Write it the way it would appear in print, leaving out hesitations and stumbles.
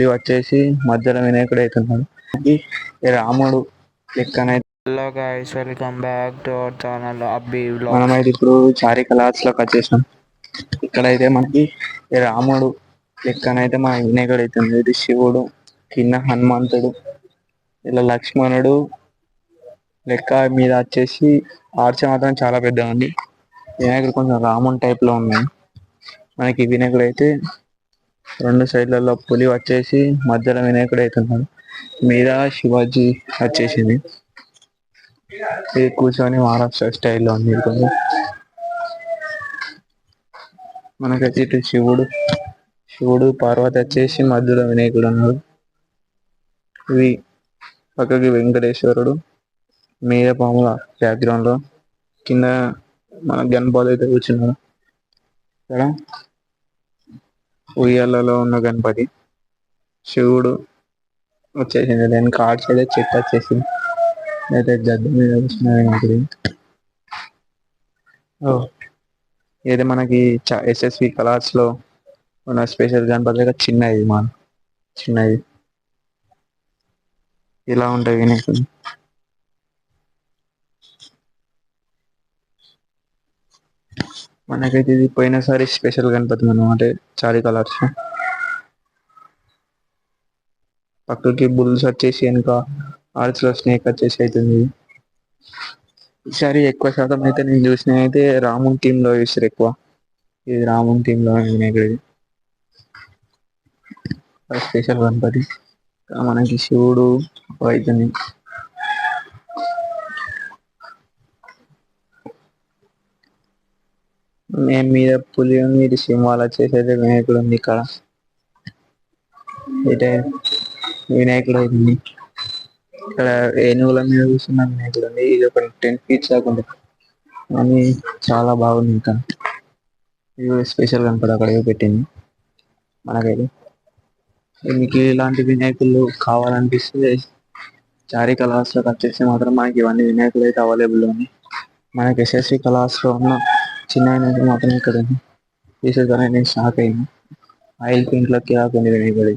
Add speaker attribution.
Speaker 1: ఇవి వచ్చేసి మధ్యలో వినాయకుడు అవుతున్నాడు. ఈ రాముడు లెక్కనైతే
Speaker 2: hello guys, welcome back to our channel Abbi vlogs.
Speaker 1: మనమైతే ఇప్పుడు చారి కలాస్ లోకి వచ్చేసినాం. ఇక్కడైతే మనకి ఈ రాముడు లెక్కనైతే మన వినాయకుడు అవుతుంది. ఇది శివుడు, కింద హనుమంతుడు, ఇలా లక్ష్మణుడు లెక్క మీద వచ్చేసి ఆర్చ మాత్రం చాలా పెద్దగా ఉంది. వినాయకుడు కొంచెం రాముని టైప్ లో ఉన్నాయి. మనకి వినాయకుడు అయితే రెండు సైడ్లలో పులి వచ్చేసి మధ్యలో వినాయకుడు అవుతున్నాడు. మీద శివాజీ వచ్చేసింది. ఇది కూర్చొని మహారాష్ట్ర స్టైల్లో ఉంది. కొంచెం మనకైతే ఇటు శివుడు పార్వతి వచ్చేసి మధ్యలో వినాయకుడు అన్నాడు. ఇవి పక్కకి వెంకటేశ్వరుడు, మీద పాముల బ్యాక్గ్రౌండ్ లో కింద మన గణపతి అయితే కూర్చున్నాడు. ఇక్కడ ఉయ్యాలలో ఉన్న గణపతి, శివుడు వచ్చేసింది. దాని కార్డ్స్ అయితే చెట్టు వచ్చేసింది. అయితే గద్దె మీద కూర్చున్నాడు. ఏది మనకి ఎస్ఎస్వి కలర్స్ లో ఉన్న స్పెషల్ గణపతి చిన్నది చిన్నది ఇలా ఉంటాయి వినాయకుడు. మనకైతే ఇది పోయినసారి స్పెషల్ గణపతి మనం అంటే చారి కలర్స్. పక్కకి బుల్స్ వచ్చేసి వెనుక ఆర్చ్ లో స్నేక్ వచ్చేసి అవుతుంది. ఈసారి ఎక్కువ శాతం అయితే నేను చూసిన అయితే రామున్ టీమ్ లో చూసారు ఎక్కువ. ఇది రామున్ టీమ్ లో వినాయకుడిది స్పెషల్ గణపతి. మనకి శివుడు అవుతుంది. నేను మీద పులి ఉంది, ఇది సింహాలు వచ్చేసైతే వినాయకుడు ఉంది. ఇక్కడ అయితే వినాయకుడు అవుతుంది. ఇక్కడ ఏనుగుల మీద కూర్చున్న వినాయకుడు ఉంది. ఇది ఒక 10 feet దాకా ఉంటుంది అని చాలా బాగుంది. ఇంకా ఇది స్పెషల్ కనపడ అక్కడ పెట్టింది. మనకైతే మీకు ఇలాంటి వినాయకులు కావాలనిపిస్తే చారి కళాస్ లో వచ్చేసి మాత్రం మనకి ఇవన్నీ వినాయకులు అయితే అవైలబుల్ ఉన్నాయి. మనకి ఎస్ఎస్సి కళాస్ లో ఉన్న చిన్న వినాయకులు మాత్రం ఇక్కడ ఉంది. తీసేదాన్ని నేను షాక్ అయింది. ఆయిల్ పెయింట్ లోకి కొన్ని వినాయకుడు